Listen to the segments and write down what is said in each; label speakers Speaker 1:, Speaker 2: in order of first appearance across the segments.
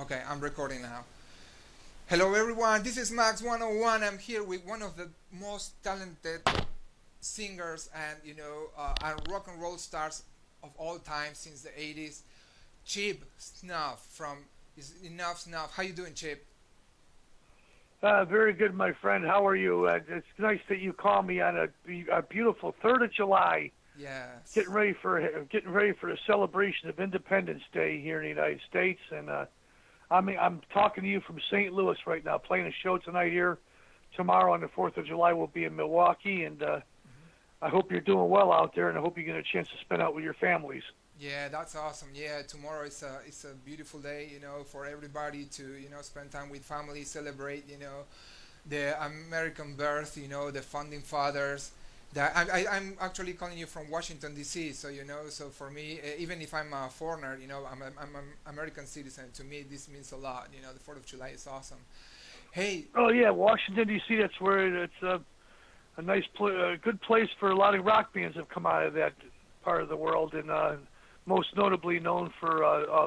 Speaker 1: Okay, I'm recording now. Hello, everyone. This is Max 101. I'm here with one of the most talented singers and rock and roll stars of all time since the 80s, Chip Snuff from Enuff Z'Nuff. How you doing, Chip?
Speaker 2: Very good, my friend. How are you? It's nice that you call me on a beautiful 3rd of July.
Speaker 1: Yes.
Speaker 2: Getting ready for the celebration of Independence Day here in the United States, and I'm talking to you from St. Louis right now, playing a show tonight here. Tomorrow on the 4th of July, we'll be in Milwaukee, and I hope you're doing well out there, and I hope you get a chance to spend out with your families.
Speaker 1: Yeah, that's awesome. Yeah, tomorrow is a beautiful day, for everybody to spend time with family, celebrate, the American birth, the founding fathers. That I'm actually calling you from Washington D.C. So so for me, even if I'm a foreigner, I'm an American citizen. To me, this means a lot. The 4th of July is awesome. Hey,
Speaker 2: Oh yeah, Washington D.C. That's where it's a good place for a lot of rock bands have come out of that part of the world, and most notably known for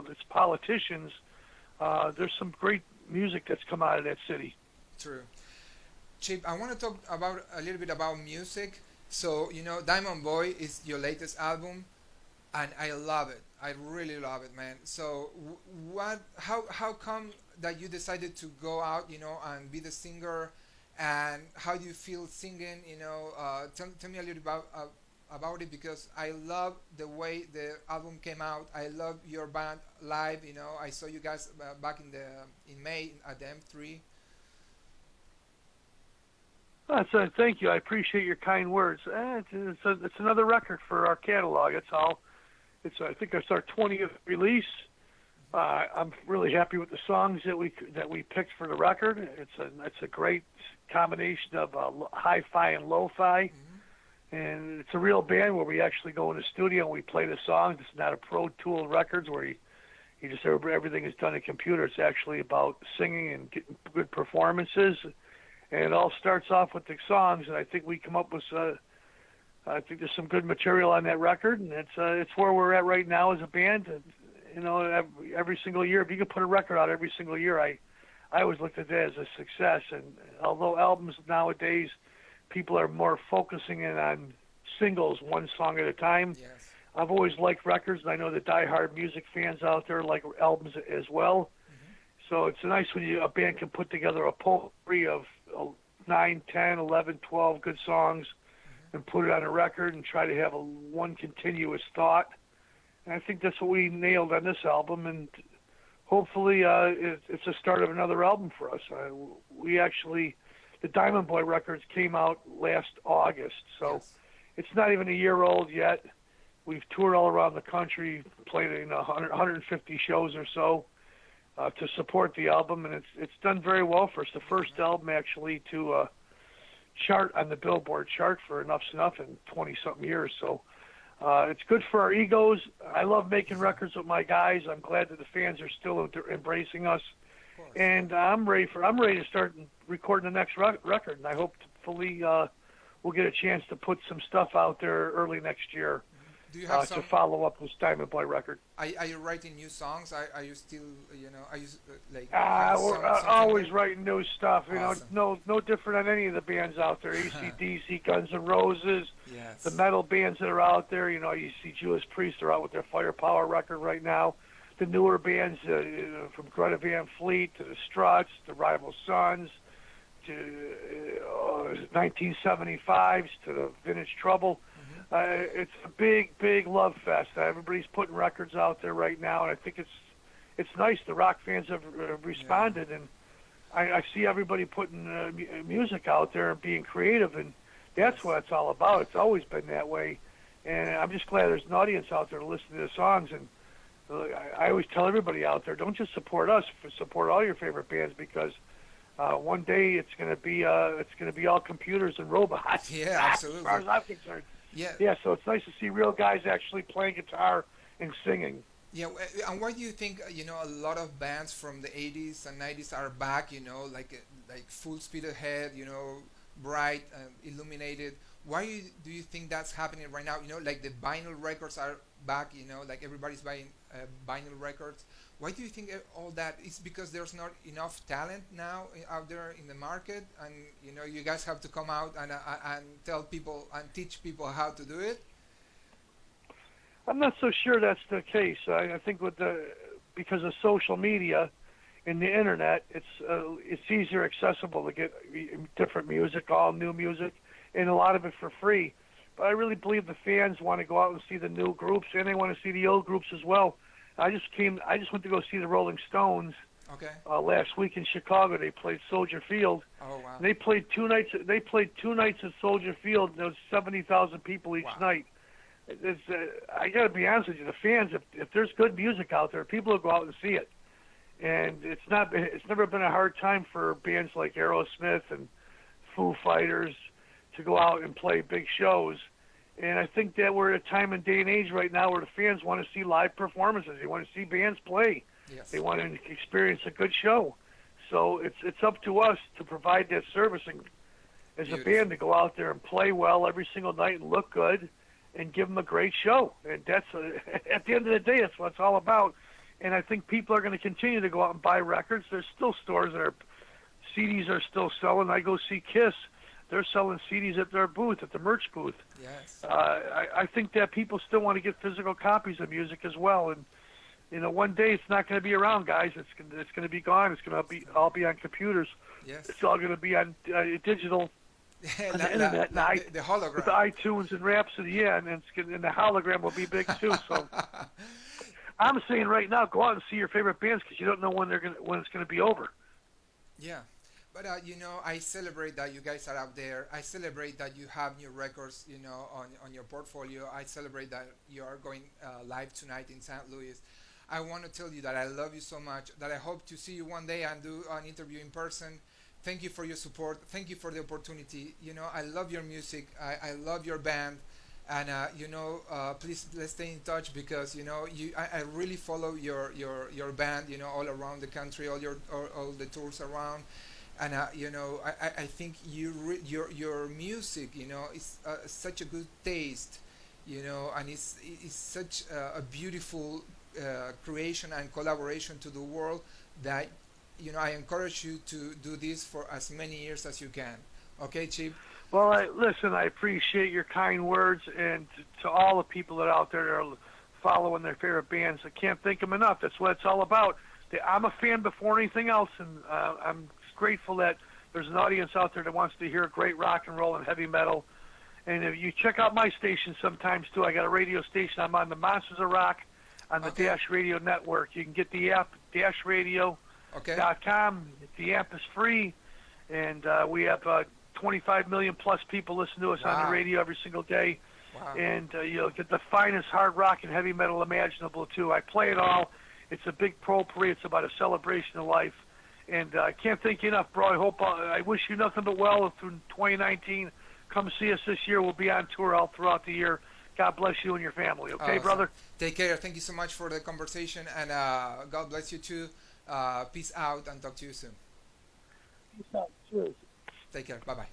Speaker 2: its politicians. There's some great music that's come out of that city.
Speaker 1: true. Chip, I want to talk about a little bit about music. So Diamond Boy is your latest album, and I love it. I really love it, man. So what? How come that you decided to go out, and be the singer, and how do you feel singing? Tell me a little about it because I love the way the album came out. I love your band live. I saw you guys back in May at the M3.
Speaker 2: So thank you. I appreciate your kind words. It's another record for our catalog. That's all. I think it's our 20th release. I'm really happy with the songs that we picked for the record. It's a great combination of hi-fi and lo-fi, and it's a real band where we actually go in the studio and we play the songs. It's not a Pro Tool Records where you just everything is done on a computer. It's actually about singing and getting good performances. And it all starts off with the songs, and I think we come up with. I think there's some good material on that record, and it's where we're at right now as a band. Every single year, if you could put a record out every single year, I always looked at that as a success. And although albums nowadays, people are more focusing in on singles, one song at a time.
Speaker 1: Yes.
Speaker 2: I've always liked records, and I know the diehard music fans out there like albums as well. So it's nice when a band can put together a potpourri of 9, 10, 11, 12 good songs and put it on a record and try to have one continuous thought. And I think that's what we nailed on this album, and hopefully it's the start of another album for us. The Diamond Boy records came out last August, so
Speaker 1: Yes.
Speaker 2: it's not even a year old yet. We've toured all around the country, played in 150 shows or so. To support the album, and it's done very well for us. The first album actually to chart on the Billboard chart for Enuff Z'Nuff in 20-something years. So it's good for our egos. I love making records with my guys. I'm glad that the fans are still embracing us,
Speaker 1: Of course.
Speaker 2: and I'm ready to start recording the next record. And I hope fully we'll get a chance to put some stuff out there early next year.
Speaker 1: Do you have
Speaker 2: To follow up this Diamond Boy record.
Speaker 1: Are you writing new songs? Are you still, are you like have
Speaker 2: We're
Speaker 1: something
Speaker 2: always
Speaker 1: like-
Speaker 2: writing new stuff.
Speaker 1: Awesome.
Speaker 2: No different than any of the bands out there. AC/DC, Guns N' Roses,
Speaker 1: Yes.
Speaker 2: the metal bands that are out there. You see Judas Priest are out with their Firepower record right now. The newer bands, from Greta Van Fleet to the Struts, the Rival Sons, to 1975s, to the Vintage Trouble. It's a big love fest. Everybody's putting records out there right now, and I think it's nice. The rock fans have responded, and I see everybody putting music out there and being creative, and that's what it's all about. It's always been that way, and I'm just glad there's an audience out there to listen to the songs. And I always tell everybody out there, don't just support us, support all your favorite bands, because one day it's going to be all computers and robots.
Speaker 1: Yeah, absolutely.
Speaker 2: As far as I'm concerned.
Speaker 1: Yeah.
Speaker 2: Yeah, so it's nice to see real guys actually playing guitar and singing.
Speaker 1: Yeah, and why do you think a lot of bands from the 80s and 90s are back? Like Full Speed Ahead, Bright, Illuminated. Why do you think that's happening right now? Like the vinyl records are back. Like everybody's buying vinyl records. Why do you think all that is? Because there's not enough talent now out there in the market, and you guys have to come out and tell people and teach people how to do it.
Speaker 2: I'm not so sure that's the case. I think because of social media and the internet, it's easier accessible to get different music, all new music, and a lot of it for free. But I really believe the fans want to go out and see the new groups, and they want to see the old groups as well. I just went to go see the Rolling Stones
Speaker 1: Okay.
Speaker 2: last week in Chicago. They played Soldier Field.
Speaker 1: Oh wow.
Speaker 2: And they played 2 nights. They played 2 nights at Soldier Field. And there was 70,000 people each
Speaker 1: Wow.
Speaker 2: night. I got to be honest with you, the fans. If there's good music out there, people will go out and see it. And it's never been a hard time for bands like Aerosmith and Foo Fighters to go out and play big shows. And I think that we're at a time and day and age right now where the fans want to see live performances. They want to see bands play.
Speaker 1: Yes.
Speaker 2: They want to experience a good show. So it's up to us to provide that service and as a band to go out there and play well every single night and look good and give them a great show. And that's at the end of the day, that's what it's all about. And I think people are going to continue to go out and buy records. There's still stores that CDs are still selling. I go see Kiss. They're selling CDs at their booth, at the merch booth.
Speaker 1: Yes.
Speaker 2: I think that people still want to get physical copies of music as well. And one day it's not going to be around, guys. It's going to be gone. It's going to all be on computers.
Speaker 1: Yes.
Speaker 2: It's all going to be on digital. On the internet,
Speaker 1: the hologram.
Speaker 2: With iTunes and Rhapsody, yeah, and the hologram will be big too. So I'm saying right now, go out and see your favorite bands because you don't know when it's going to be over.
Speaker 1: Yeah, but I celebrate that you guys are out there. I celebrate that you have new records, on your portfolio. I celebrate that you are going live tonight in St. Louis. I want to tell you that I love you so much that I hope to see you one day and do an interview in person. Thank you for your support. Thank you for the opportunity. I love your music. I love your band. And please let's stay in touch because I really follow your band all around the country, all the tours around, and I think your music is such a good taste, and it's such a beautiful creation and collaboration to the world that I encourage you to do this for as many years as you can. Okay, Chip?
Speaker 2: Well, listen, I appreciate your kind words, and to all the people that are out there that are following their favorite bands, I can't thank them enough. That's what it's all about. I'm a fan before anything else, and I'm grateful that there's an audience out there that wants to hear great rock and roll and heavy metal. And if you check out my station sometimes, too, I got a radio station. I'm on the Monsters of Rock on the Dash Radio Network. You can get the app, dashradio.com. The app is free, and we have 25 million plus people listen to us on the radio every single day.
Speaker 1: Wow.
Speaker 2: And you'll get the finest hard rock and heavy metal imaginable, too. I play it all. It's a big potpourri. It's about a celebration of life. And I can't thank you enough, bro. I wish you nothing but well through 2019. Come see us this year. We'll be on tour all throughout the year. God bless you and your family. Okay, brother?
Speaker 1: Take care. Thank you so much for the conversation, and God bless you, too. Peace out, and talk to you soon.
Speaker 2: Peace out. Cheers.
Speaker 1: Take care. Bye-bye.